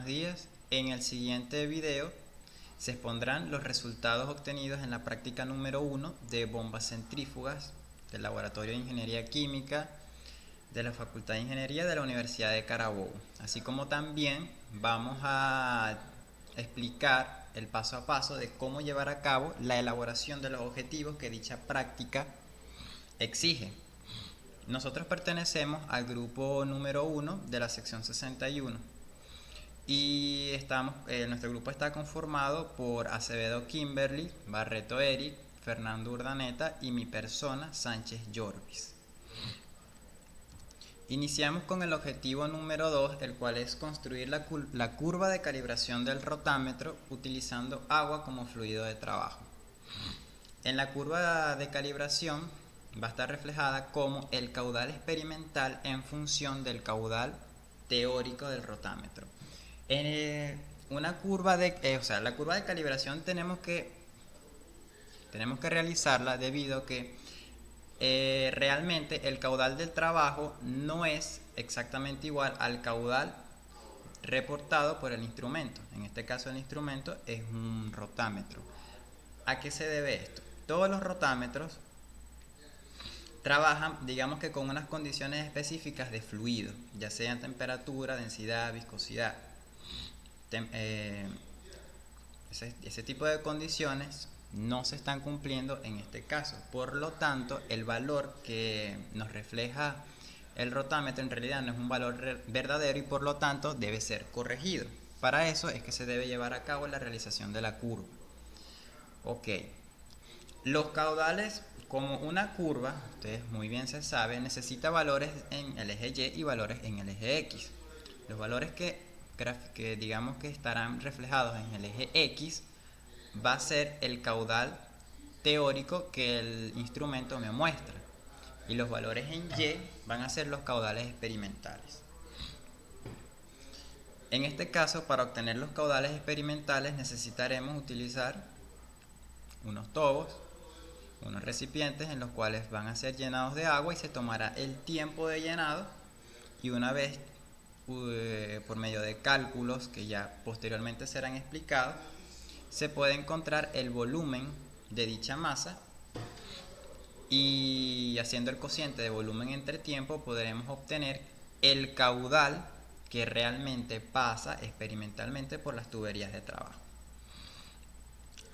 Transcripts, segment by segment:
buenos días. En el siguiente video se expondrán los resultados obtenidos en la práctica número 1 de bombas centrífugas del Laboratorio de Ingeniería Química de la Facultad de Ingeniería de la Universidad de Carabobo. Así como también vamos a explicar el paso a paso de cómo llevar a cabo la elaboración de los objetivos que dicha práctica exige. Nosotros pertenecemos al grupo número 1 de la sección 61 y nuestro grupo está conformado por Acevedo Kimberly, Barreto Eric, Fernando Urdaneta y mi persona, Sánchez Jorvis. Iniciamos con el objetivo número 2, el cual es construir la curva de calibración del rotámetro utilizando agua como fluido de trabajo. En la curva de calibración va a estar reflejada como el caudal experimental en función del caudal teórico del rotámetro. En la curva de calibración tenemos que realizarla debido a que realmente el caudal del trabajo no es exactamente igual al caudal reportado por el instrumento. En este caso el instrumento es un rotámetro. ¿A qué se debe esto? Todos los rotámetros trabajan, digamos que con unas condiciones específicas de fluido, ya sean temperatura, densidad, viscosidad. Ese tipo de condiciones no se están cumpliendo en este caso. Por lo tanto, el valor que nos refleja el rotámetro en realidad no es un valor verdadero y por lo tanto debe ser corregido. Para eso es que se debe llevar a cabo la realización de la curva. Ok. Los caudales, como una curva, ustedes muy bien se sabe, necesita valores en el eje Y y valores en el eje X. Los valores que digamos que estarán reflejados en el eje X va a ser el caudal teórico que el instrumento me muestra y los valores en Y van a ser los caudales experimentales. En este caso, para obtener los caudales experimentales necesitaremos utilizar unos tobos, unos recipientes en los cuales van a ser llenados de agua y se tomará el tiempo de llenado y una vez por medio de cálculos que ya posteriormente serán explicados se puede encontrar el volumen de dicha masa y haciendo el cociente de volumen entre tiempo podremos obtener el caudal que realmente pasa experimentalmente por las tuberías de trabajo.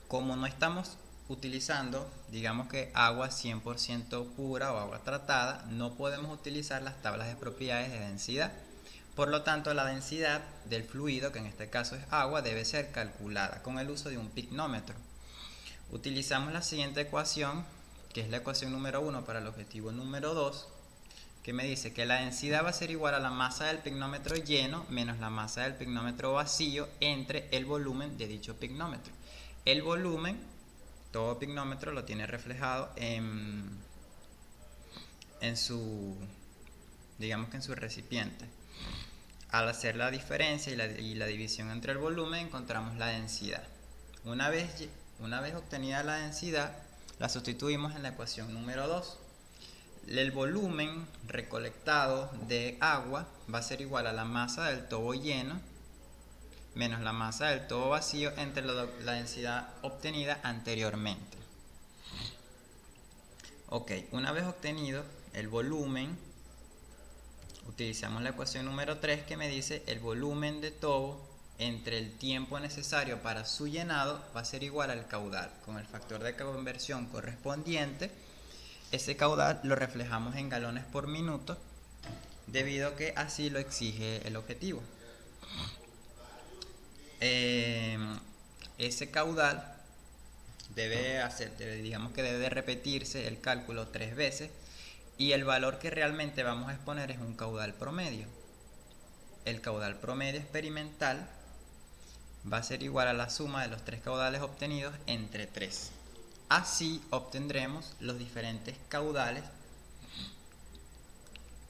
Como no estamos utilizando, digamos que agua 100% pura o agua tratada, no podemos utilizar las tablas de propiedades de densidad. Por lo tanto, la densidad del fluido, que en este caso es agua, debe ser calculada con el uso de un picnómetro. Utilizamos la siguiente ecuación, que es la ecuación número 1 para el objetivo número 2, que me dice que la densidad va a ser igual a la masa del picnómetro lleno menos la masa del picnómetro vacío entre el volumen de dicho picnómetro. El volumen, todo picnómetro lo tiene reflejado en su recipiente. Al hacer la diferencia y la división entre el volumen encontramos la densidad. Una vez obtenida la densidad, la sustituimos en la ecuación número 2. El volumen recolectado de agua va a ser igual a la masa del tobo lleno menos la masa del tobo vacío entre la densidad obtenida anteriormente. Ok, una vez obtenido el volumen, utilizamos la ecuación número 3 que me dice el volumen de tobo entre el tiempo necesario para su llenado va a ser igual al caudal. Con el factor de conversión correspondiente, ese caudal lo reflejamos en galones por minuto debido a que así lo exige el objetivo. Ese caudal debe repetirse el cálculo 3 veces y el valor que realmente vamos a exponer es un caudal promedio. El caudal promedio experimental va a ser igual a la suma de los 3 caudales obtenidos entre 3. Así obtendremos los diferentes caudales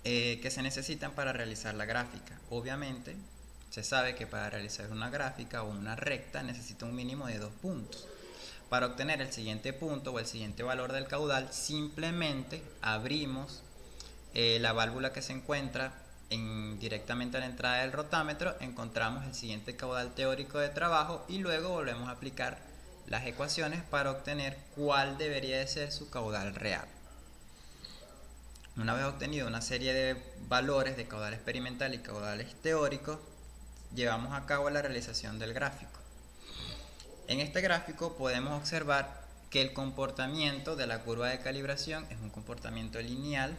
que se necesitan para realizar la gráfica. Obviamente, se sabe que para realizar una gráfica o una recta necesita un mínimo de 2 puntos. Para obtener el siguiente punto o el siguiente valor del caudal, simplemente abrimos la válvula que se encuentra directamente a la entrada del rotámetro encontramos el siguiente caudal teórico de trabajo y luego volvemos a aplicar las ecuaciones para obtener cuál debería de ser su caudal real. Una vez obtenido una serie de valores de caudal experimental y caudales teóricos, llevamos a cabo la realización del gráfico. En este gráfico podemos observar que el comportamiento de la curva de calibración es un comportamiento lineal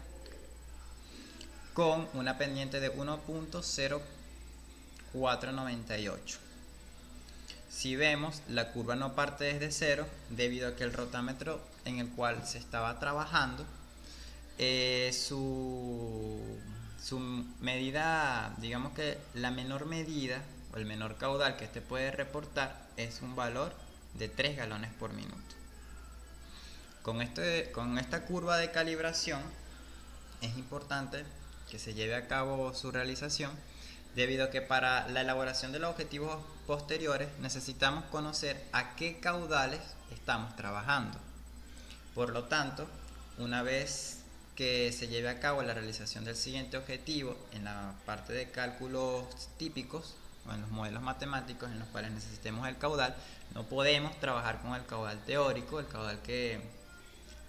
con una pendiente de 1.0498. Si vemos, la curva no parte desde cero debido a que el rotámetro en el cual se estaba trabajando, su medida, digamos que la menor medida o el menor caudal que este puede reportar es un valor de 3 galones por minuto. Con esta curva de calibración es importante que se lleve a cabo su realización, debido a que para la elaboración de los objetivos posteriores necesitamos conocer a qué caudales estamos trabajando. Por lo tanto, una vez que se lleve a cabo la realización del siguiente objetivo en la parte de cálculos típicos o en los modelos matemáticos en los cuales necesitemos el caudal, no podemos trabajar con el caudal teórico, el caudal que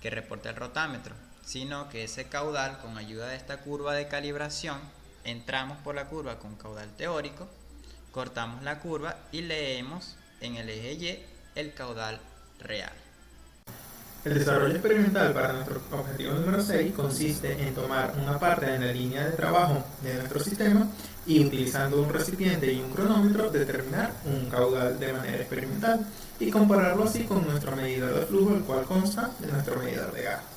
reporta el rotámetro, sino que ese caudal, con ayuda de esta curva de calibración, entramos por la curva con caudal teórico, cortamos la curva y leemos en el eje Y el caudal real. El desarrollo experimental para nuestro objetivo número 6 consiste en tomar una parte de la línea de trabajo de nuestro sistema y, utilizando un recipiente y un cronómetro, determinar un caudal de manera experimental y compararlo así con nuestro medidor de flujo, el cual consta de nuestro medidor de gastos.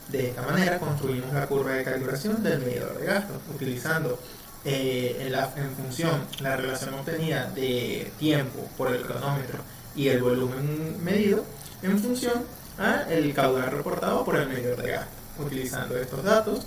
De esta manera construimos la curva de calibración del medidor de gastos, utilizando en función la relación obtenida de tiempo por el cronómetro y el volumen medido en función el caudal reportado por el medidor de gasto. Utilizando estos datos,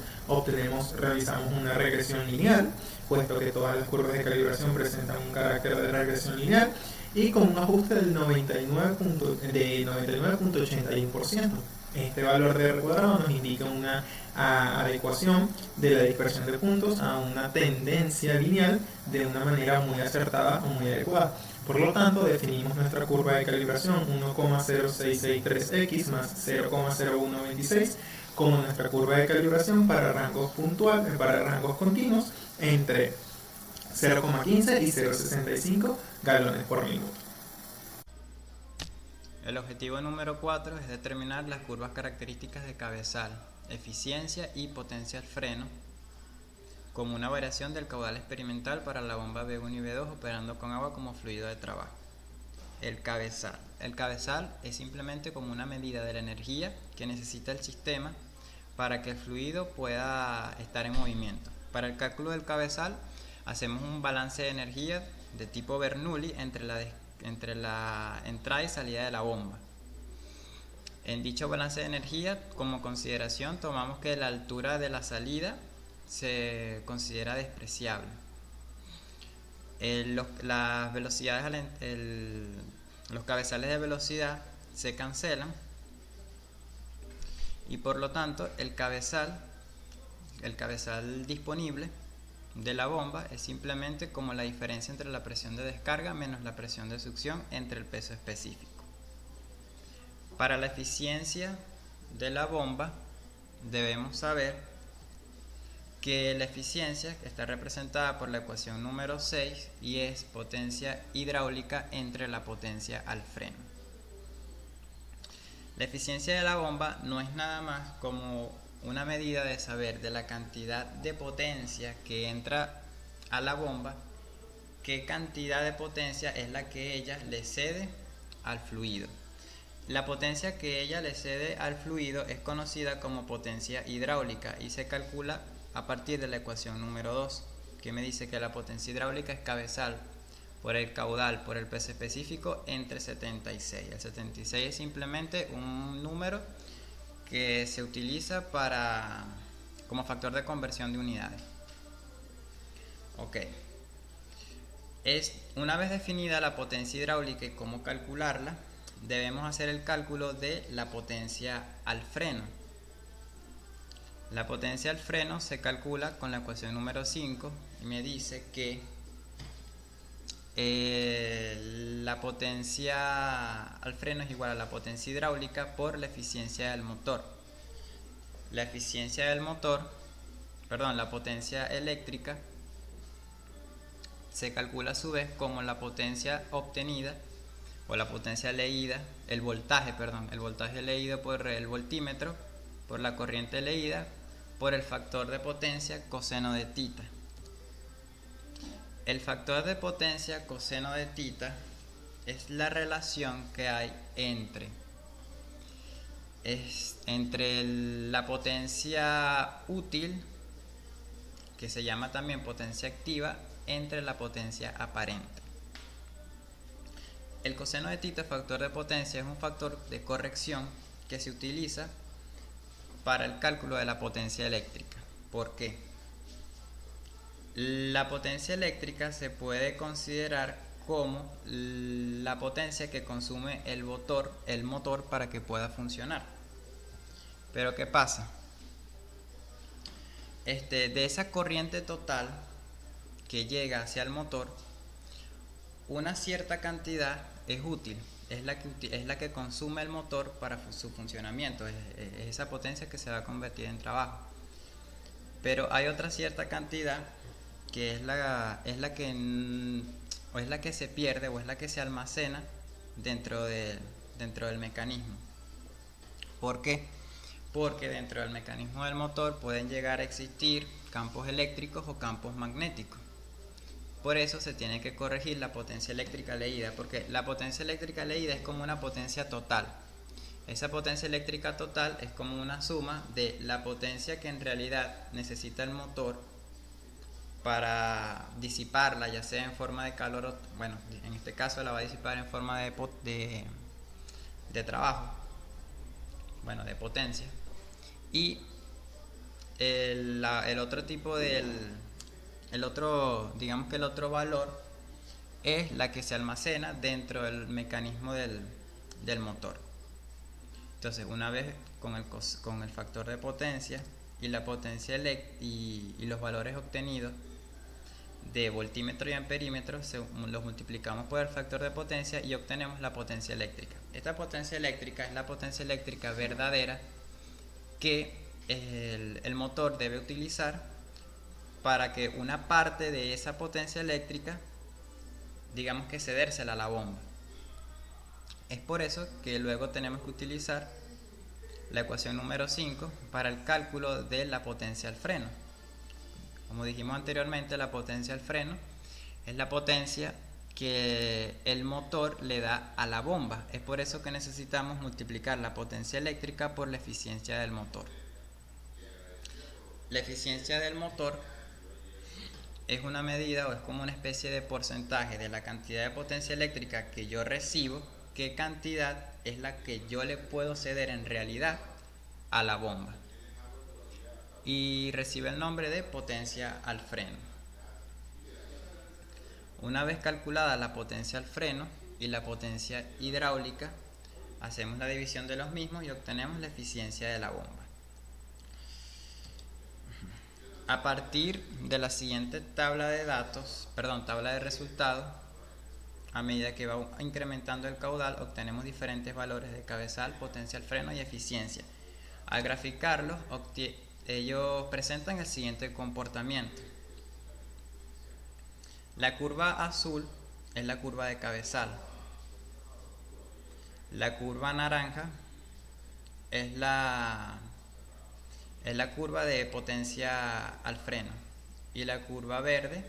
realizamos una regresión lineal, puesto que todas las curvas de calibración presentan un carácter de regresión lineal, y con un ajuste del 99.81%. Este valor de R cuadrado nos indica una adecuación de la dispersión de puntos a una tendencia lineal de una manera muy acertada o muy adecuada. Por lo tanto, definimos nuestra curva de calibración 1,0663x más 0,0126 como nuestra curva de calibración para rangos continuos entre 0,15 y 0,65 galones por minuto. El objetivo número 4 es determinar las curvas características de cabezal, eficiencia y potencia al freno, como una variación del caudal experimental para la bomba B1 y B2 operando con agua como fluido de trabajo. El cabezal. El cabezal es simplemente como una medida de la energía que necesita el sistema para que el fluido pueda estar en movimiento. Para el cálculo del cabezal hacemos un balance de energía de tipo Bernoulli entre la entrada y salida de la bomba. En dicho balance de energía, como consideración, tomamos que la altura de la salida se considera despreciable. Las velocidades, los cabezales de velocidad se cancelan y por lo tanto el cabezal disponible de la bomba es simplemente como la diferencia entre la presión de descarga menos la presión de succión entre el peso específico. Para la eficiencia de la bomba debemos saber que la eficiencia está representada por la ecuación número 6 y es potencia hidráulica entre la potencia al freno. La eficiencia de la bomba no es nada más como una medida de saber de la cantidad de potencia que entra a la bomba, qué cantidad de potencia es la que ella le cede al fluido. La potencia que ella le cede al fluido es conocida como potencia hidráulica y se calcula a partir de la ecuación número 2, que me dice que la potencia hidráulica es cabezal por el caudal por el peso específico entre 76. El 76 es simplemente un número que se utiliza como factor de conversión de unidades. Ok. Una vez definida la potencia hidráulica y cómo calcularla, debemos hacer el cálculo de la potencia al freno. La potencia al freno se calcula con la ecuación número 5 y me dice que la potencia al freno es igual a la potencia hidráulica por la eficiencia del motor. La eficiencia del motor, perdón, la potencia eléctrica se calcula a su vez como la potencia obtenida o la potencia leída, el voltaje leído por el voltímetro, por la corriente leída, por el factor de potencia coseno de tita. El factor de potencia coseno de tita es la relación que hay entre la potencia útil, que se llama también potencia activa, entre la potencia aparente. El coseno de tita, factor de potencia, es un factor de corrección que se utiliza para el cálculo de la potencia eléctrica. ¿Por qué? La potencia eléctrica se puede considerar como la potencia que consume el motor para que pueda funcionar. Pero ¿qué pasa? De esa corriente total que llega hacia el motor, una cierta cantidad es útil, es la que consume el motor para su funcionamiento, es esa potencia que se va a convertir en trabajo. Pero hay otra cierta cantidad que es la que se pierde o es la que se almacena dentro del mecanismo. ¿Por qué? Porque dentro del mecanismo del motor pueden llegar a existir campos eléctricos o campos magnéticos. Por eso se tiene que corregir la potencia eléctrica leída, porque la potencia eléctrica leída es como una potencia total. Esa potencia eléctrica total es como una suma de la potencia que en realidad necesita el motor para disiparla, ya sea en forma de calor, bueno, en este caso la va a disipar en forma de trabajo, bueno, de potencia. Y el otro tipo digamos que el otro valor es la que se almacena dentro del mecanismo del motor. Entonces, una vez con el factor de potencia y la potencia y los valores obtenidos de voltímetro y amperímetro, los multiplicamos por el factor de potencia y obtenemos la potencia eléctrica. Esta potencia eléctrica es la potencia eléctrica verdadera que el motor debe utilizar para que una parte de esa potencia eléctrica, digamos que cedérsela a la bomba. Es por eso que luego tenemos que utilizar la ecuación número 5 para el cálculo de la potencia al freno. Como dijimos anteriormente, la potencia al freno es la potencia que el motor le da a la bomba. Es por eso que necesitamos multiplicar la potencia eléctrica por la eficiencia del motor. La eficiencia del motor es una medida o es como una especie de porcentaje de la cantidad de potencia eléctrica que yo recibo, qué cantidad es la que yo le puedo ceder en realidad a la bomba. Y recibe el nombre de potencia al freno. Una vez calculada la potencia al freno y la potencia hidráulica, hacemos la división de los mismos y obtenemos la eficiencia de la bomba. A partir de la siguiente tabla de resultados, a medida que va incrementando el caudal, obtenemos diferentes valores de cabezal, potencia al freno y eficiencia. Al graficarlos, ellos presentan el siguiente comportamiento. La curva azul es la curva de cabezal. La curva naranja es la curva de potencia al freno. Y la curva verde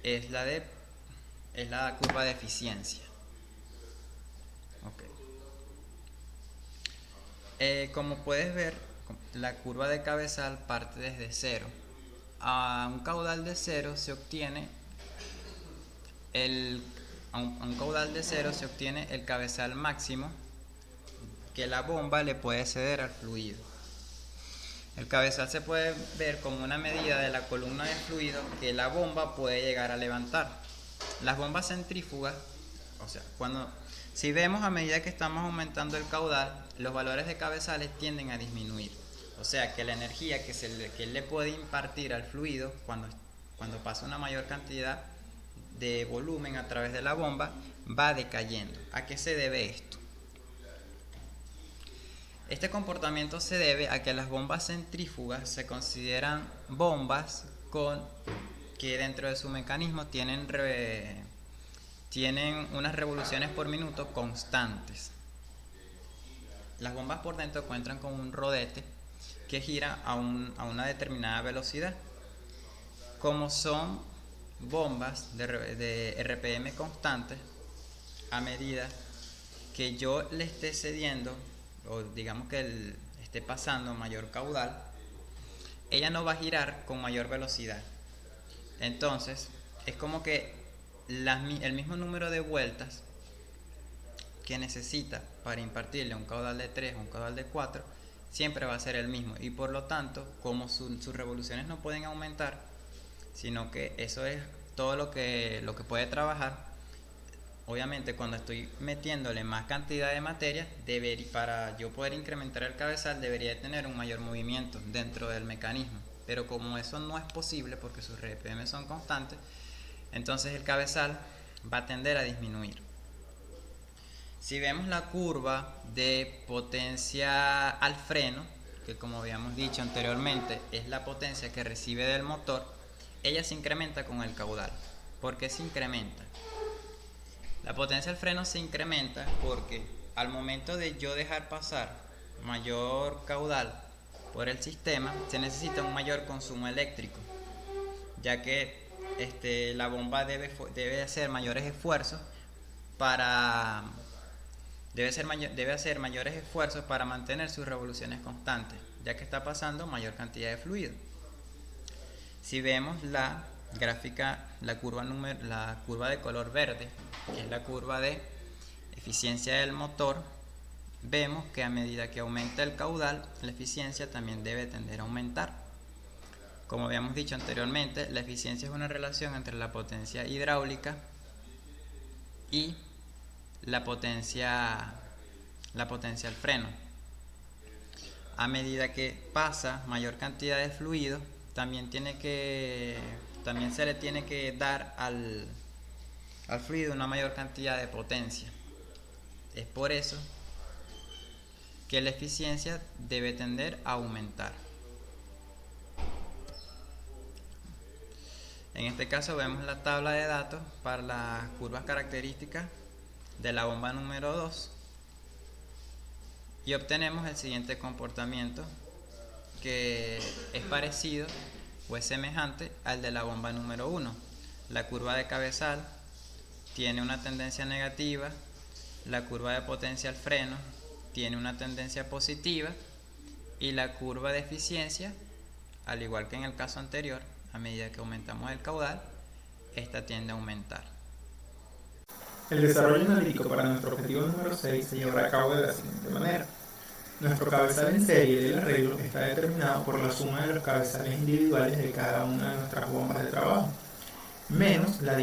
es la curva de eficiencia. Como puedes ver, la curva de cabezal parte desde cero. A un caudal de cero se obtiene el cabezal máximo que la bomba le puede ceder al fluido. El cabezal se puede ver como una medida de la columna de fluido que la bomba puede llegar a levantar. Las bombas centrífugas, si vemos a medida que estamos aumentando el caudal, los valores de cabezales tienden a disminuir. O sea que la energía que él le puede impartir al fluido cuando pasa una mayor cantidad de volumen a través de la bomba va decayendo. ¿A qué se debe esto? Este comportamiento se debe a que las bombas centrífugas se consideran bombas que dentro de su mecanismo tienen unas revoluciones por minuto constantes. Las bombas por dentro cuentan con un rodete que gira a una determinada velocidad. Como son bombas de RPM constante, a medida que yo le esté cediendo, o digamos que esté pasando mayor caudal, ella no va a girar con mayor velocidad. Entonces, es como que el mismo número de vueltas que necesita para impartirle un caudal de 3 o un caudal de 4 siempre va a ser el mismo, y por lo tanto, como sus revoluciones no pueden aumentar, sino que eso es todo lo que puede trabajar. Obviamente, cuando estoy metiéndole más cantidad de materia, para yo poder incrementar el cabezal, debería tener un mayor movimiento dentro del mecanismo. Pero como eso no es posible porque sus RPM son constantes, entonces el cabezal va a tender a disminuir. Si vemos la curva de potencia al freno, que como habíamos dicho anteriormente es la potencia que recibe del motor, ella se incrementa con el caudal. ¿Por qué se incrementa? La potencia al freno se incrementa porque al momento de yo dejar pasar mayor caudal por el sistema, se necesita un mayor consumo eléctrico, ya que la bomba debe hacer mayores esfuerzos debe hacer mayores esfuerzos para mantener sus revoluciones constantes, ya que está pasando mayor cantidad de fluido. Si vemos la gráfica, la curva de color verde, que es la curva de eficiencia del motor, vemos que a medida que aumenta el caudal, la eficiencia también debe tender a aumentar. Como habíamos dicho anteriormente, la eficiencia es una relación entre la potencia hidráulica y la potencia al freno. A medida que pasa mayor cantidad de fluido, también se le tiene que dar al fluido una mayor cantidad de potencia. Es por eso que la eficiencia debe tender a aumentar. En este caso vemos la tabla de datos para las curvas características de la bomba número 2 y obtenemos el siguiente comportamiento, que es parecido o es semejante al de la bomba número 1. La curva de cabezal tiene una tendencia negativa, la curva de potencia al freno tiene una tendencia positiva y la curva de eficiencia, al igual que en el caso anterior, a medida que aumentamos el caudal, esta tiende a aumentar. El desarrollo analítico para nuestro objetivo número 6 se llevará a cabo de la siguiente manera. Nuestro cabezal en serie del arreglo está determinado por la suma de los cabezales individuales de cada una de nuestras bombas de trabajo, menos las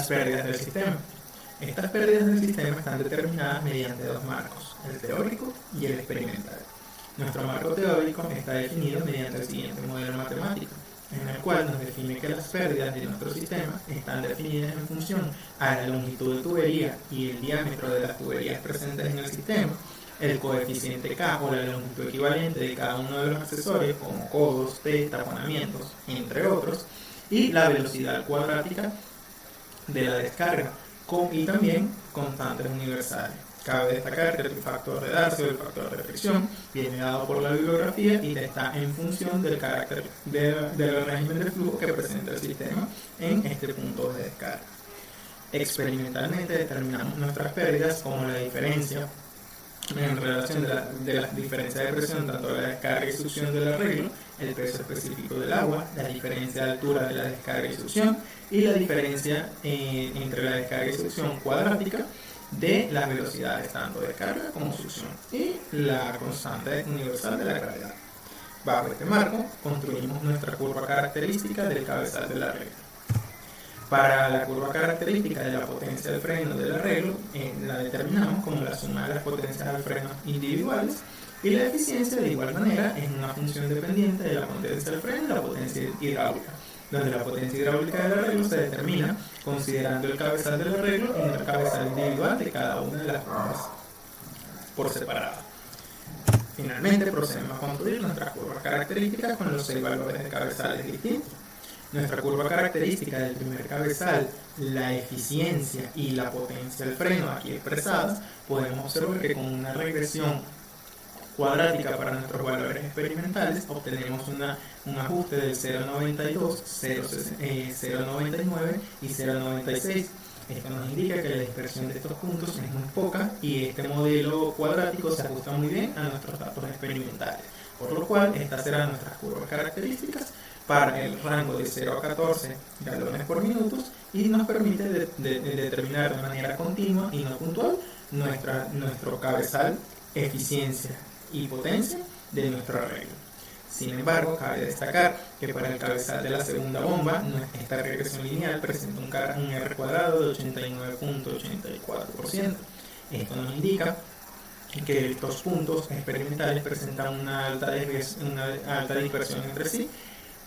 pérdidas del sistema. Estas pérdidas del sistema están determinadas mediante dos marcos, el teórico y el experimental. Nuestro marco teórico está definido mediante el siguiente modelo matemático, en el cual nos define que las pérdidas de nuestro sistema están definidas en función a la longitud de tubería y el diámetro de las tuberías presentes en el sistema, el coeficiente K o la longitud equivalente de cada uno de los accesorios como codos, T, taponamientos, entre otros, y la velocidad cuadrática de la descarga, y también constantes universales. Cabe destacar que el factor de Darcy o el factor de fricción viene dado por la bibliografía y está en función del carácter del régimen de flujo que presenta el sistema en este punto de descarga. Experimentalmente determinamos nuestras pérdidas como la diferencia en relación de la diferencia de presión tanto de la descarga y succión del arreglo, el peso específico del agua, la diferencia de altura de la descarga y succión y la diferencia entre la descarga y succión cuadrática de las velocidades tanto de carga como succión y la constante universal de la gravedad. Bajo este marco construimos nuestra curva característica del cabezal del arreglo. Para la curva característica de la potencia del freno del arreglo, la determinamos como la suma de las potencias del freno individuales Y la eficiencia, de igual manera, es una función dependiente de la potencia del freno y la potencia hidráulica, donde la potencia hidráulica del arreglo se determina considerando el cabezal del arreglo y no el cabezal individual de cada una de las bombas por separado. Finalmente, procedemos a construir nuestras curvas características con los 6 valores de cabezales distintos. Nuestra curva característica del primer cabezal, la eficiencia y la potencia del freno aquí expresadas, podemos observar que con una regresión cuadrática para nuestros valores experimentales obtenemos un ajuste del 0,92, 0,99 y 0,96. Esto nos indica que la dispersión de estos puntos es muy poca y este modelo cuadrático se ajusta muy bien a nuestros datos experimentales, por lo cual estas serán nuestras curvas características para el rango de 0 a 14 galones por minuto y nos permite determinar de manera continua y no puntual nuestro cabezal, eficiencia y potencia de nuestro arreglo. Sin embargo, cabe destacar que para el cabezal de la segunda bomba, esta regresión lineal presenta un R cuadrado de 89.84%. Esto nos indica que estos puntos experimentales presentan una alta dispersión entre sí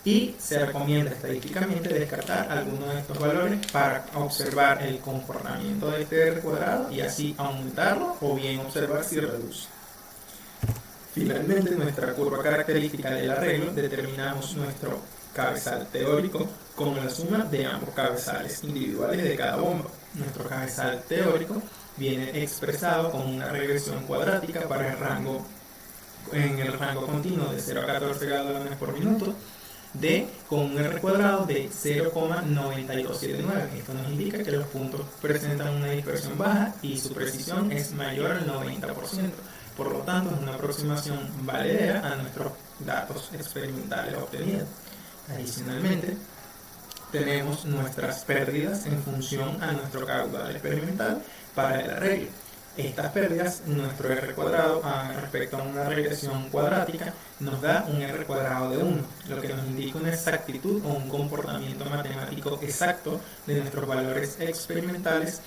y se recomienda estadísticamente descartar algunos de estos valores para observar el comportamiento de este R cuadrado y así aumentarlo o bien observar si reduce. Finalmente, nuestra curva característica del arreglo determinamos nuestro cabezal teórico como la suma de ambos cabezales individuales de cada bomba. Nuestro cabezal teórico viene expresado como una regresión cuadrática para en el rango continuo de 0 a 14 galones por minuto con un R cuadrado de 0,9279. Esto nos indica que los puntos presentan una dispersión baja y su precisión es mayor al 90%. Por lo tanto, es una aproximación valedera a nuestros datos experimentales obtenidos. Adicionalmente, tenemos nuestras pérdidas en función a nuestro caudal experimental para el arreglo. Estas pérdidas, nuestro R cuadrado respecto a una regresión cuadrática, nos da un R cuadrado de 1, lo que nos indica una exactitud o un comportamiento matemático exacto de nuestros valores experimentales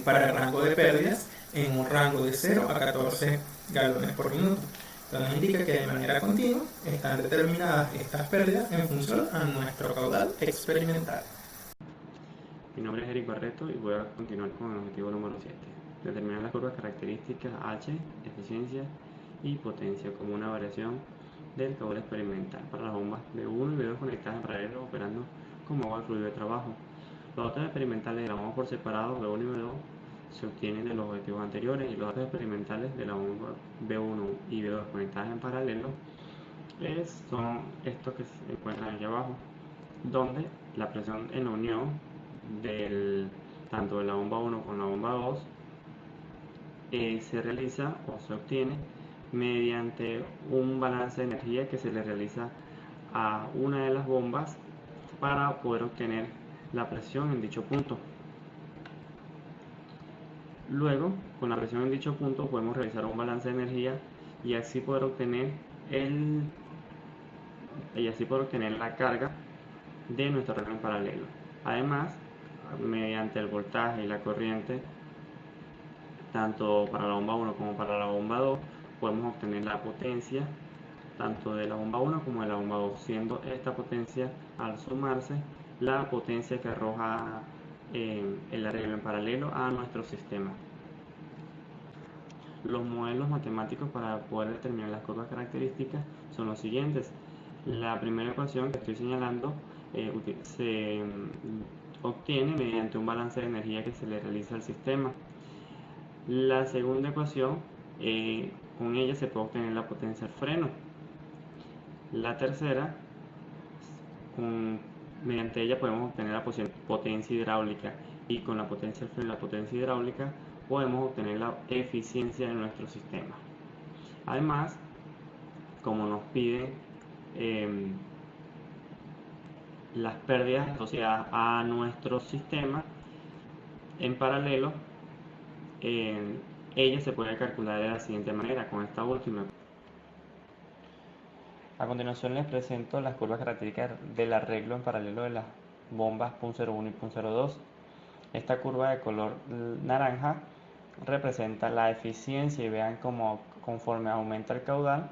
para el rango de pérdidas en un rango de 0 a 14 galones por minuto. Esto nos indica que de manera continua están determinadas estas pérdidas en función a nuestro caudal experimental. Mi nombre es Eric Barreto y voy a continuar con el objetivo número 7. Determinar las curvas características H, eficiencia y potencia como una variación del caudal experimental para las bombas B1 y B2 conectadas en paralelo operando como agua fluido de trabajo. Los datos experimentales de la bomba por separado B1 y B2 se obtienen de los objetivos anteriores y los datos experimentales de la bomba B1 y B2 conectadas en paralelo son estos que se encuentran aquí abajo, donde la presión en la unión tanto de la bomba 1 con la bomba 2 se realiza o se obtiene mediante un balance de energía que se le realiza a una de las bombas para poder obtener la presión en dicho punto. Luego, con la presión en dicho punto podemos realizar un balance de energía y así poder obtener la carga de nuestro arreglo en paralelo. Además, mediante el voltaje y la corriente, tanto para la bomba 1 como para la bomba 2, podemos obtener la potencia tanto de la bomba 1 como de la bomba 2, siendo esta potencia, al sumarse, la potencia que arroja el arreglo en paralelo a nuestro sistema. Los modelos matemáticos para poder determinar las curvas características son los siguientes. La primera ecuación que estoy señalando se obtiene mediante un balance de energía que se le realiza al sistema. La segunda ecuación, con ella se puede obtener la potencia del freno. La tercera, mediante ella podemos obtener la potencia hidráulica, y con la potencia del freno y la potencia hidráulica podemos obtener la eficiencia de nuestro sistema. Además, como nos piden las pérdidas asociadas a nuestro sistema en paralelo, ella se puede calcular de la siguiente manera, con esta última. A continuación les presento las curvas características del arreglo en paralelo de las bombas PUN01 y PUN02. Esta curva de color naranja representa la eficiencia y vean cómo conforme aumenta el caudal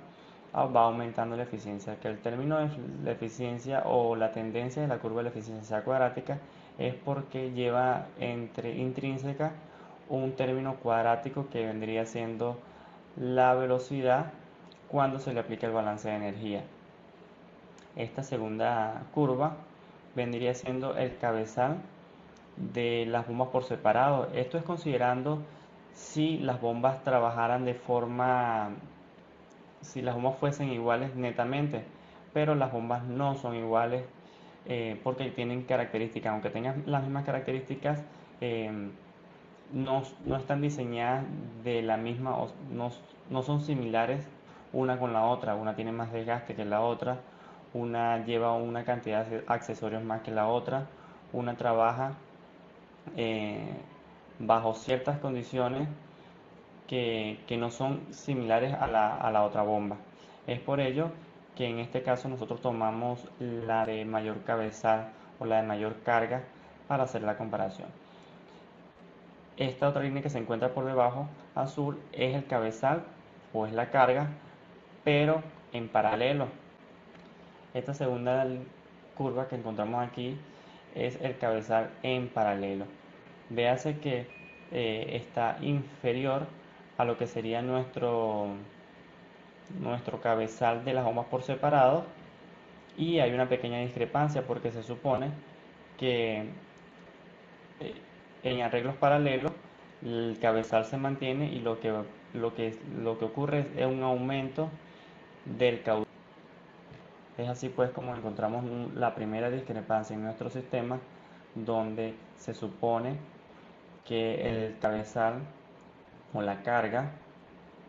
va aumentando la eficiencia, que el término de la eficiencia o la tendencia de la curva de la eficiencia sea cuadrática es porque lleva intrínseca un término cuadrático que vendría siendo la velocidad cuando se le aplica el balance de energía. Esta segunda curva vendría siendo el cabezal de las bombas por separado. Esto es considerando si las bombas trabajaran de forma, si las bombas fuesen iguales netamente, pero las bombas no son iguales porque tienen características, aunque tengan las mismas características, eh, no están diseñadas de la misma, no son similares una con la otra. Una tiene más desgaste que la otra, una lleva una cantidad de accesorios más que la otra, una trabaja eh, bajo ciertas condiciones que no son similares a la otra bomba. Es por ello que en este caso nosotros tomamos la de mayor cabezal o la de mayor carga para hacer la comparación. Esta otra línea que se encuentra por debajo, azul, es el cabezal o es la carga, pero en paralelo. Esta segunda curva que encontramos aquí es el cabezal en paralelo. Véase que está inferior a lo que sería nuestro cabezal de las bombas por separado, y hay una pequeña discrepancia porque se supone que eh, en arreglos paralelos el cabezal se mantiene y lo que ocurre es un aumento del caudal. Es así pues como encontramos la primera discrepancia en nuestro sistema, donde se supone que el cabezal o la carga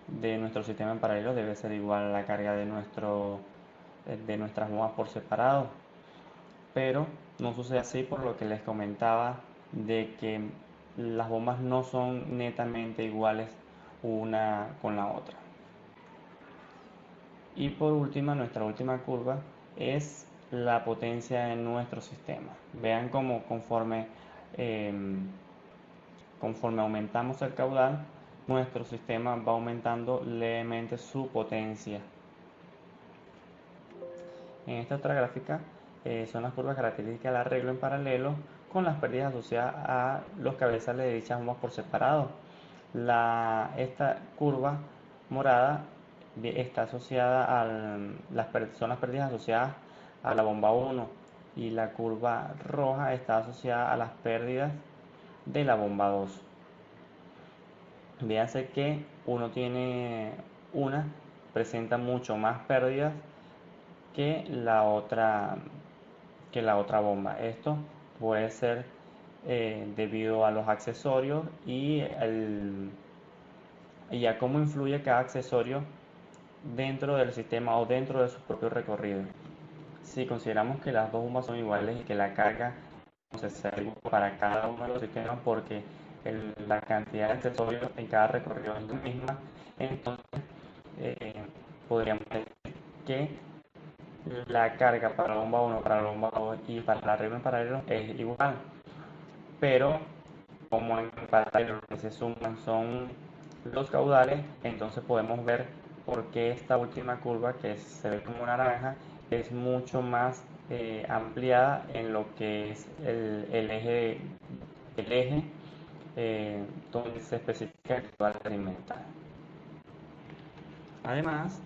de nuestro sistema en paralelo debe ser igual a la carga de nuestras bombas por separado, pero no sucede así por lo que les comentaba de que las bombas no son netamente iguales una con la otra. Y por última, nuestra última curva es la potencia de nuestro sistema. Vean cómo conforme aumentamos el caudal, nuestro sistema va aumentando levemente su potencia. En esta otra gráfica son las curvas características del arreglo en paralelo con las pérdidas asociadas a los cabezales de dichas bombas por separado. Esta curva morada está asociada son las pérdidas asociadas a la bomba 1, y la curva roja está asociada a las pérdidas de la bomba 2. Véanse que una presenta mucho más pérdidas que la otra bomba. Esto puede ser debido a los accesorios y a cómo influye cada accesorio dentro del sistema o dentro de su propio recorrido. Si consideramos que las dos bombas son iguales y que la carga es igual para cada uno de los sistemas, porque la cantidad de accesorios en cada recorrido es la misma, entonces podríamos decir que la carga para la bomba 1, para la bomba 2 y para el arreglo en paralelo es igual, pero como en paralelo lo que se suman son los caudales, entonces podemos ver por qué esta última curva, que se ve como naranja, es mucho más ampliada en lo que es el eje donde se especifica el caudal experimental. Además,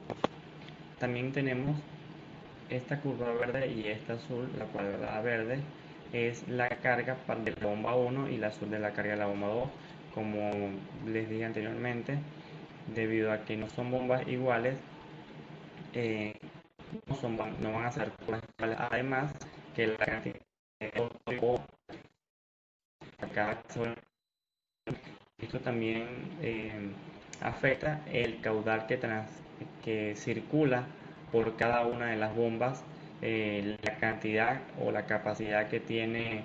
también tenemos esta curva verde y esta azul. La cuadrada verde es la carga de la bomba 1 y la azul de la carga de la bomba 2. Como les dije anteriormente, debido a que no son bombas iguales, no van a ser curvas iguales. Además, que la cantidad de esto también afecta el caudal que circula por cada una de las bombas, la cantidad o la capacidad que tiene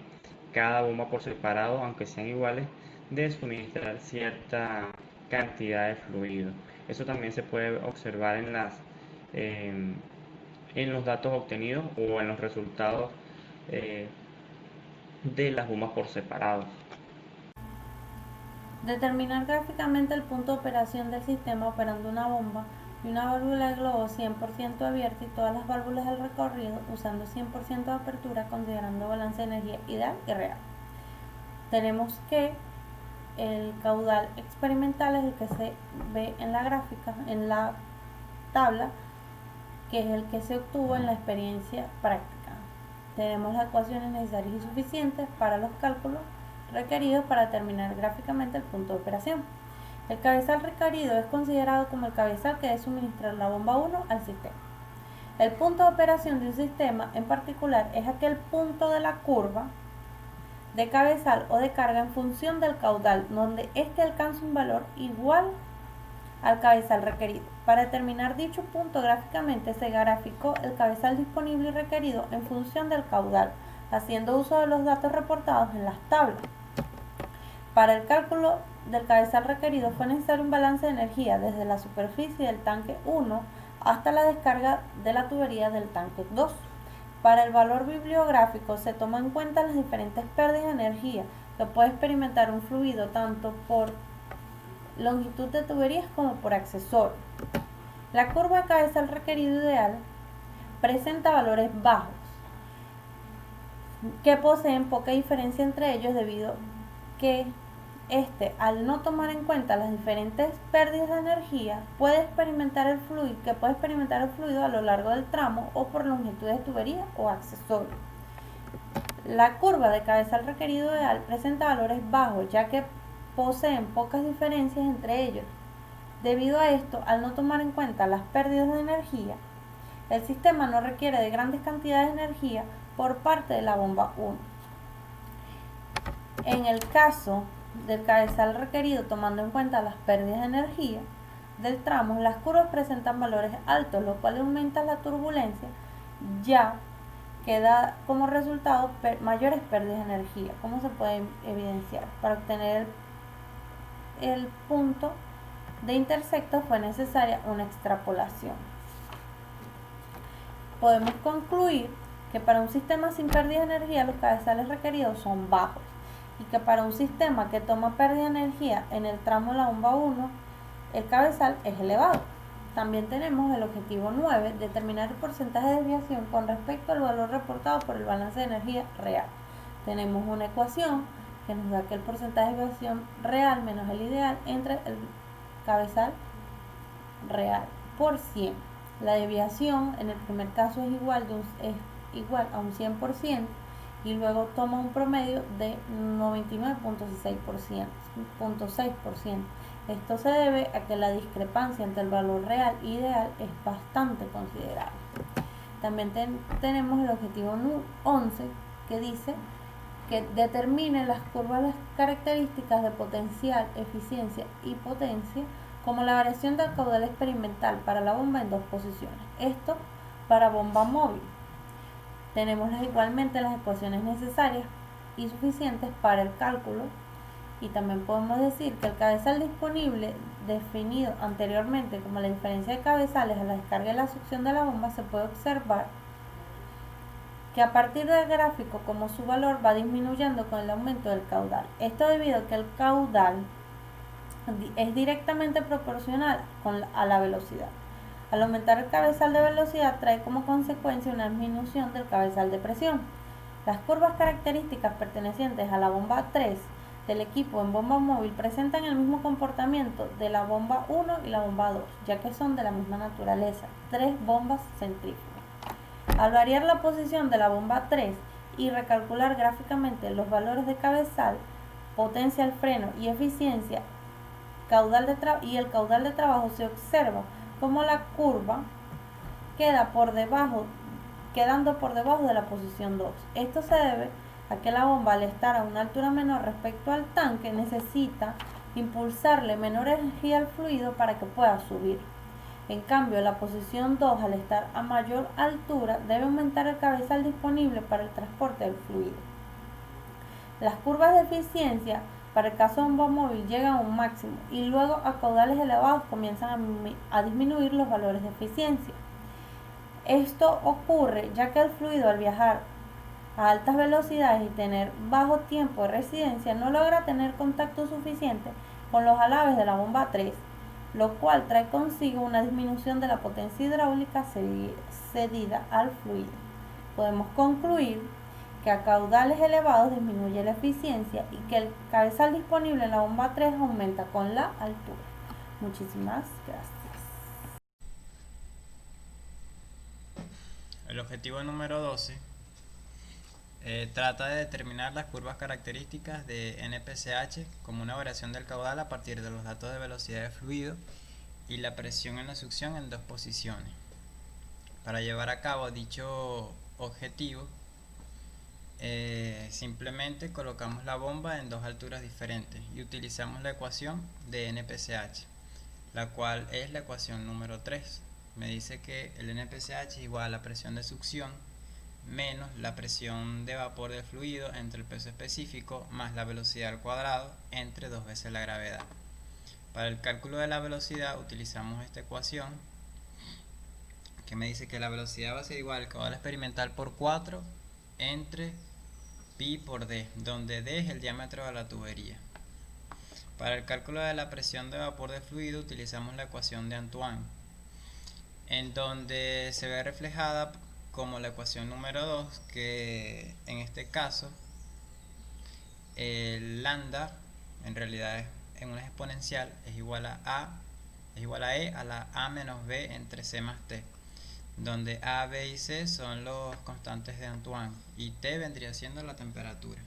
cada bomba por separado, aunque sean iguales, de suministrar cierta cantidad de fluido. Eso también se puede observar en los datos obtenidos o en los resultados de las bombas por separado. Determinar gráficamente el punto de operación del sistema operando una bomba y una válvula de globo 100% abierta y todas las válvulas del recorrido usando 100% de apertura considerando balance de energía ideal y real. Tenemos que el caudal experimental es el que se ve en la gráfica, en la tabla, que es el que se obtuvo en la experiencia práctica. Tenemos las ecuaciones necesarias y suficientes para los cálculos requeridos para determinar gráficamente el punto de operación. El cabezal requerido es considerado como el cabezal que debe suministrar la bomba 1 al sistema. El punto de operación de un sistema en particular es aquel punto de la curva de cabezal o de carga en función del caudal, donde éste alcanza un valor igual al cabezal requerido. Para determinar dicho punto gráficamente se graficó el cabezal disponible y requerido en función del caudal, haciendo uso de los datos reportados en las tablas. Para el cálculo del cabezal requerido fue necesario un balance de energía desde la superficie del tanque 1 hasta la descarga de la tubería del tanque 2. Para el valor bibliográfico se toma en cuenta las diferentes pérdidas de energía que puede experimentar un fluido tanto por longitud de tuberías como por accesorio. La curva de cabezal requerido ideal presenta valores bajos que poseen poca diferencia entre ellos debido que al no tomar en cuenta las diferentes pérdidas de energía, puede experimentar el fluido a lo largo del tramo o por longitudes de tubería o accesorio. La curva de cabezal requerido ideal presenta valores bajos, ya que poseen pocas diferencias entre ellos. Debido a esto, al no tomar en cuenta las pérdidas de energía, el sistema no requiere de grandes cantidades de energía por parte de la bomba 1. En el caso del cabezal requerido, tomando en cuenta las pérdidas de energía del tramo, las curvas presentan valores altos, lo cual aumenta la turbulencia, ya que da como resultado mayores pérdidas de energía, como se puede evidenciar. Para obtener el punto de intersecto fue necesaria una extrapolación. Podemos concluir que para un sistema sin pérdida de energía los cabezales requeridos son bajos, y que para un sistema que toma pérdida de energía en el tramo de la bomba 1, el cabezal es elevado. También tenemos el objetivo 9, determinar el porcentaje de desviación con respecto al valor reportado por el balance de energía real. Tenemos una ecuación que nos da que el porcentaje de desviación real menos el ideal entre el cabezal real por 100. La desviación en el primer caso es igual a un 100%, y luego toma un promedio de 99.6%. Esto se debe a que la discrepancia entre el valor real e ideal es bastante considerable. También tenemos el objetivo 11, que dice que determine las curvas, las características de potencial, eficiencia y potencia, como la variación del caudal experimental para la bomba en dos posiciones. Esto para bomba móvil. Tenemos igualmente las ecuaciones necesarias y suficientes para el cálculo, y también podemos decir que el cabezal disponible definido anteriormente como la diferencia de cabezales a la descarga y la succión de la bomba, se puede observar que a partir del gráfico como su valor va disminuyendo con el aumento del caudal. Esto debido a que el caudal es directamente proporcional a la velocidad. Al aumentar el cabezal de velocidad trae como consecuencia una disminución del cabezal de presión. Las curvas características pertenecientes a la bomba 3 del equipo en bomba móvil presentan el mismo comportamiento de la bomba 1 y la bomba 2, ya que son de la misma naturaleza, 3 bombas centrífugas. Al variar la posición de la bomba 3 y recalcular gráficamente los valores de cabezal, potencia al freno y eficiencia, el caudal de trabajo, se observa como la curva quedando por debajo de la posición 2. Esto se debe a que la bomba, al estar a una altura menor respecto al tanque, necesita impulsarle menor energía al fluido para que pueda subir. En cambio, la posición 2, al estar a mayor altura, debe aumentar el cabezal disponible para el transporte del fluido. Las curvas de eficiencia para el caso de bomba móvil llegan a un máximo y luego a caudales elevados comienzan a disminuir los valores de eficiencia. Esto ocurre ya que el fluido, al viajar a altas velocidades y tener bajo tiempo de residencia, no logra tener contacto suficiente con los alabes de la bomba 3, lo cual trae consigo una disminución de la potencia hidráulica cedida al fluido. Podemos concluir que a caudales elevados disminuye la eficiencia y que el cabezal disponible en la bomba 3 aumenta con la altura. Muchísimas gracias. El objetivo número 12 trata de determinar las curvas características de NPCH como una variación del caudal a partir de los datos de velocidad de fluido y la presión en la succión en dos posiciones. Para llevar a cabo dicho objetivo, simplemente colocamos la bomba en dos alturas diferentes y utilizamos la ecuación de NPCH, la cual es la ecuación número 3. Me dice que el NPCH es igual a la presión de succión menos la presión de vapor del fluido entre el peso específico más la velocidad al cuadrado entre 2 veces la gravedad. Para el cálculo de la velocidad utilizamos esta ecuación que me dice que la velocidad va a ser igual al caudal experimental por 4 entre pi por d, donde d es el diámetro de la tubería. Para el cálculo de la presión de vapor de fluido utilizamos la ecuación de Antoine, en donde se ve reflejada como la ecuación número 2, que en este caso el lambda en realidad es en una exponencial es igual a e a la a menos b entre c más t, donde a, b y c son los constantes de Antoine y t vendría siendo la temperatura.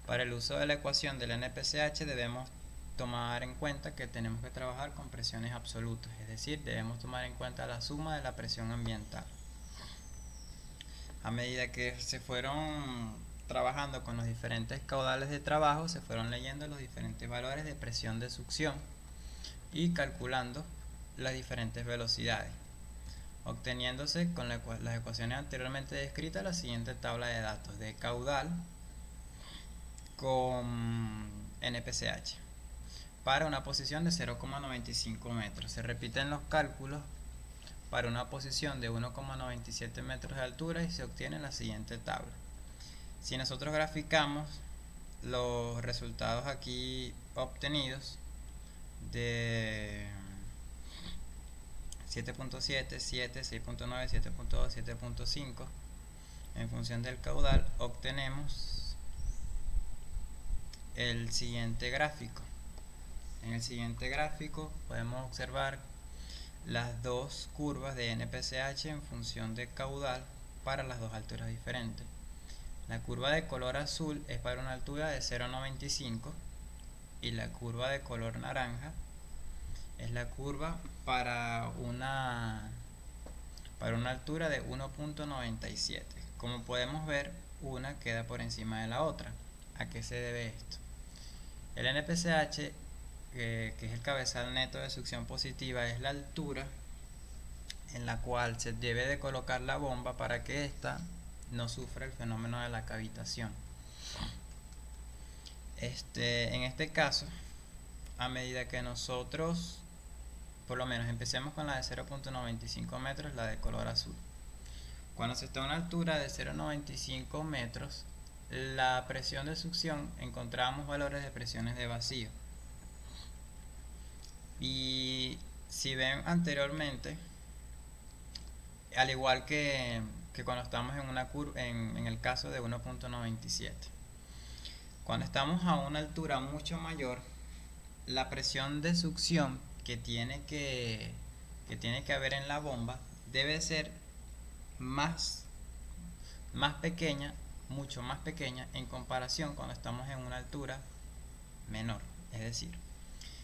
Para el uso de la ecuación del NPCH debemos tomar en cuenta que tenemos que trabajar con presiones absolutas, es decir, debemos tomar en cuenta la suma de la presión ambiental. A medida que se fueron trabajando con los diferentes caudales de trabajo, se fueron leyendo los diferentes valores de presión de succión y calculando las diferentes velocidades, obteniéndose con las ecuaciones anteriormente descritas la siguiente tabla de datos de caudal con NPCH para una posición de 0,95 metros. Se repiten los cálculos para una posición de 1,97 metros de altura y se obtiene la siguiente tabla. Si nosotros graficamos los resultados aquí obtenidos de 7.7, 7, 6.9, 7.2, 7.5 en función del caudal, obtenemos el siguiente gráfico. En el siguiente gráfico podemos observar las dos curvas de NPCH en función de caudal para las dos alturas diferentes. La curva de color azul es para una altura de 0,95 y la curva de color naranja es la curva para una altura de 1,97. Como podemos ver, una queda por encima de la otra. ¿A qué se debe esto? El NPCH, que es el cabezal neto de succión positiva, es la altura en la cual se debe de colocar la bomba para que ésta no sufra el fenómeno de la cavitación. En este caso, a medida que nosotros, por lo menos empecemos con la de 0,95 metros, la de color azul. Cuando se está a una altura de 0,95 metros, la presión de succión, encontramos valores de presiones de vacío. Y si ven anteriormente, al igual que cuando estamos en una curva, en el caso de 1,97, cuando estamos a una altura mucho mayor, la presión de succión que tiene que haber en la bomba debe ser más pequeña, mucho más pequeña en comparación cuando estamos en una altura menor. Es decir,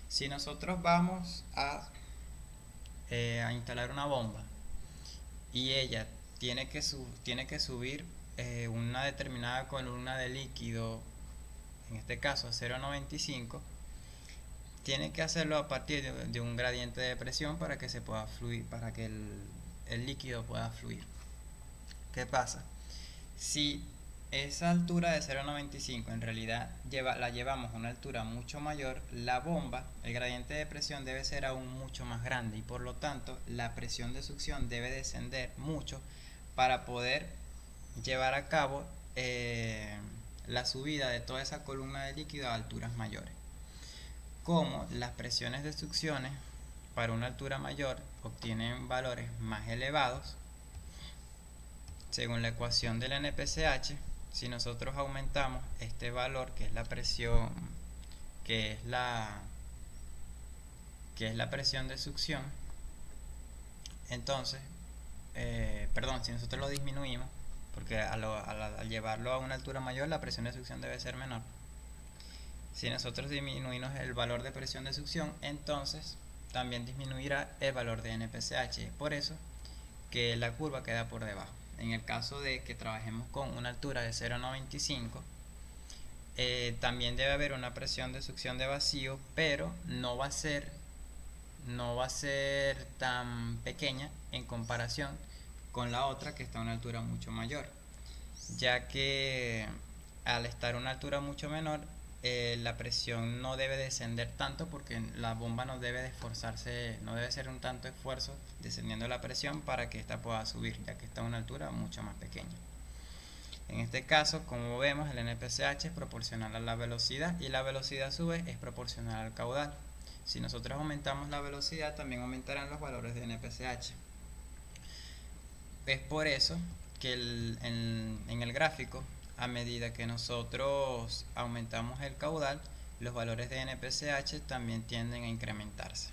si nosotros vamos a instalar una bomba y ella tiene que subir una determinada columna de líquido, en este caso 0,95, tiene que hacerlo a partir de un gradiente de presión para que se pueda fluir, para que el líquido pueda fluir. ¿Qué pasa? Si esa altura de 0,95 en realidad la llevamos a una altura mucho mayor, la bomba, el gradiente de presión debe ser aún mucho más grande y por lo tanto la presión de succión debe descender mucho para poder llevar a cabo la subida de toda esa columna de líquido a alturas mayores. cómo las presiones de succiones para una altura mayor obtienen valores más elevados. Según la ecuación del NPCH, si nosotros aumentamos este valor, que es la presión, que es la presión de succión, entonces, si nosotros lo disminuimos, porque al llevarlo a una altura mayor, la presión de succión debe ser menor. Si nosotros disminuimos el valor de presión de succión, entonces también disminuirá el valor de NPCH. Es por eso que la curva queda por debajo. En el caso de que trabajemos con una altura de 0,95, también debe haber una presión de succión de vacío, pero no va a ser tan pequeña en comparación con la otra, que está a una altura mucho mayor, ya que al estar a una altura mucho menor, la presión no debe descender tanto, porque la bomba no debe de esforzarse, no debe ser un tanto esfuerzo descendiendo la presión para que ésta pueda subir, ya que está a una altura mucho más pequeña. En este caso, como vemos, el NPCH es proporcional a la velocidad, y la velocidad a su vez es proporcional al caudal. Si nosotros aumentamos la velocidad, también aumentarán los valores de NPCH. Es por eso que en el gráfico, a medida que nosotros aumentamos el caudal, los valores de NPCH también tienden a incrementarse.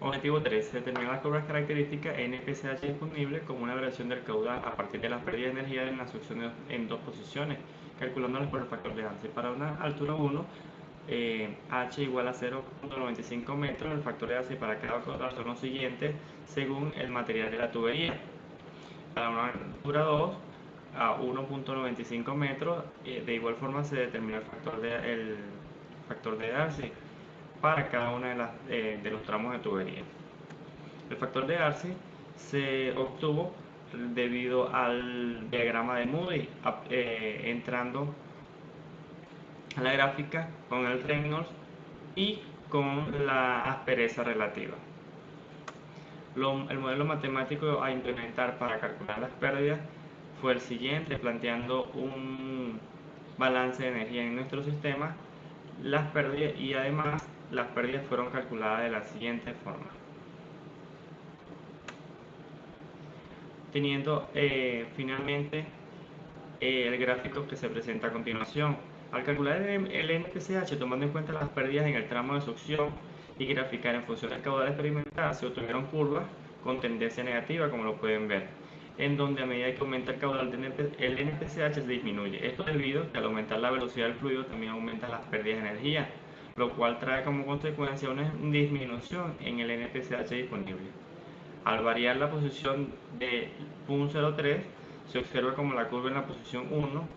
Objetivo 3. Determinar las curvas características NPCH disponible como una variación del caudal a partir de la pérdida de energía en la succión en dos posiciones, calculándolas por el factor de Hansen. Para una altura 1, H igual a 0.95 metros, el factor de Hansen para cada caudal son los siguientes según el material de la tubería. Para una altura 2, a 1.95 metros, de igual forma se determina el factor de Darcy para cada uno de los tramos de tubería. El factor de Darcy se obtuvo debido al diagrama de Moody, entrando a la gráfica con el Reynolds y con la aspereza relativa. El modelo matemático a implementar para calcular las pérdidas fue el siguiente, planteando un balance de energía en nuestro sistema, las pérdidas, y además las pérdidas fueron calculadas de la siguiente forma. Teniendo finalmente el gráfico que se presenta a continuación. Al calcular el NPCH tomando en cuenta las pérdidas en el tramo de succión y graficar en función del caudal experimental, se obtuvieron curvas con tendencia negativa, como lo pueden ver, en donde a medida que aumenta el caudal el NPCH se disminuye. Esto debido a que al aumentar la velocidad del fluido también aumentan las pérdidas de energía, lo cual trae como consecuencia una disminución en el NPCH disponible. Al variar la posición de 0.03, se observa como la curva en la posición 1,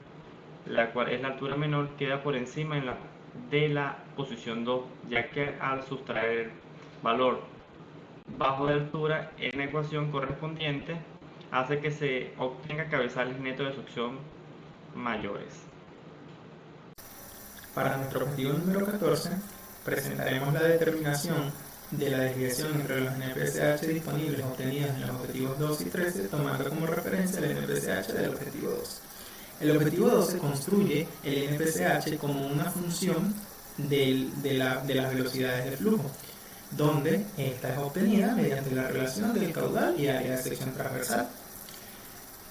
la cual es la altura menor, queda por encima de la posición 2, ya que al sustraer el valor bajo de altura en la ecuación correspondiente, hace que se obtenga cabezales netos de succión mayores. Para nuestro objetivo número 14, presentaremos la determinación de la desviación entre los NPCH disponibles obtenidos en los objetivos 2 y 13, tomando como referencia el NPCH del objetivo 12. El objetivo 12 construye el NPCH como una función de las velocidades de flujo, donde esta es obtenida mediante la relación del caudal y área de sección transversal.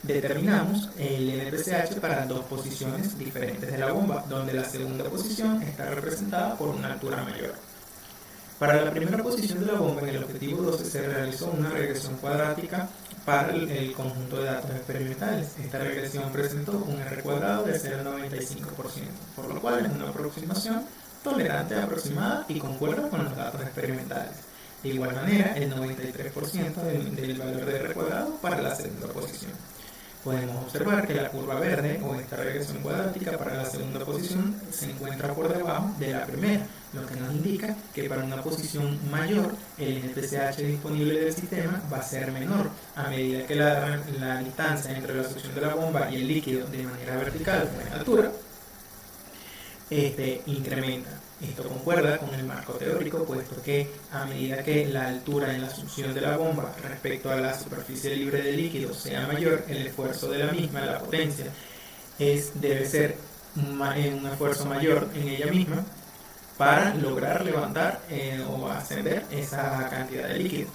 Determinamos el NPCH para dos posiciones diferentes de la bomba, donde la segunda posición está representada por una altura mayor. Para la primera posición de la bomba, en el objetivo 12 se realizó una regresión cuadrática para el conjunto de datos experimentales. Esta regresión presentó un R cuadrado de 0,95%, por lo cual es una aproximación tolerante, aproximada y concuerda con los datos experimentales. De igual manera, el 93% del valor de R cuadrado para la segunda posición. Podemos observar que la curva verde o esta regresión cuadrática para la segunda posición se encuentra por debajo de la primera, lo que nos indica que para una posición mayor el NPCH disponible del sistema va a ser menor a medida que la distancia entre la succión de la bomba y el líquido de manera vertical o en altura incrementa. Esto concuerda con el marco teórico, puesto que a medida que la altura en la succión de la bomba respecto a la superficie libre de líquido sea mayor, el esfuerzo de la misma, la potencia, debe ser un esfuerzo mayor en ella misma para lograr levantar o ascender esa cantidad de líquido.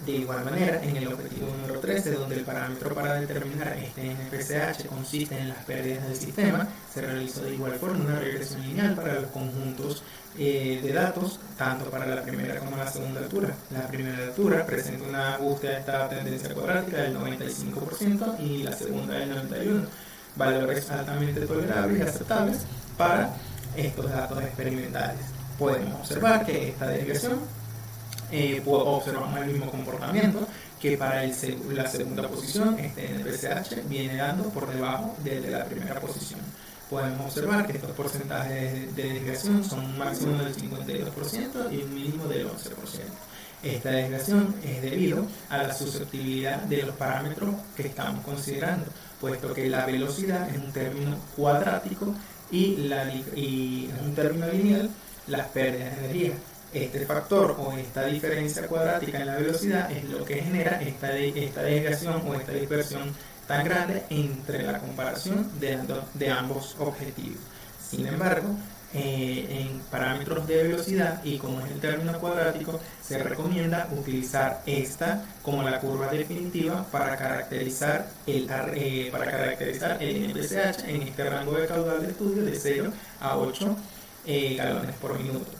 De igual manera, en el objetivo número 13, donde el parámetro para determinar este NPCH consiste en las pérdidas del sistema, se realizó de igual forma una regresión lineal para los conjuntos de datos, tanto para la primera como la segunda altura. La primera altura presenta una búsqueda de esta tendencia cuadrática del 95% y la segunda del 91%, valores altamente tolerables y aceptables para estos datos experimentales. Podemos observar que esta desviación observamos el mismo comportamiento que para la segunda posición. Este NPCH viene dando por debajo de la primera posición. Podemos observar que estos porcentajes de desviación son un máximo del 52% y un mínimo del 11%. Esta desviación es debido a la susceptibilidad de los parámetros que estamos considerando, puesto que la velocidad es un término cuadrático y es un término lineal las pérdidas de energía. Este factor o esta diferencia cuadrática en la velocidad es lo que genera esta desviación o esta dispersión tan grande entre la comparación de ambos objetivos. Sin embargo, en parámetros de velocidad y como es el término cuadrático, se recomienda utilizar esta como la curva definitiva para caracterizar el NPCH en este rango de caudal de estudio de 0 a 8 galones por minuto.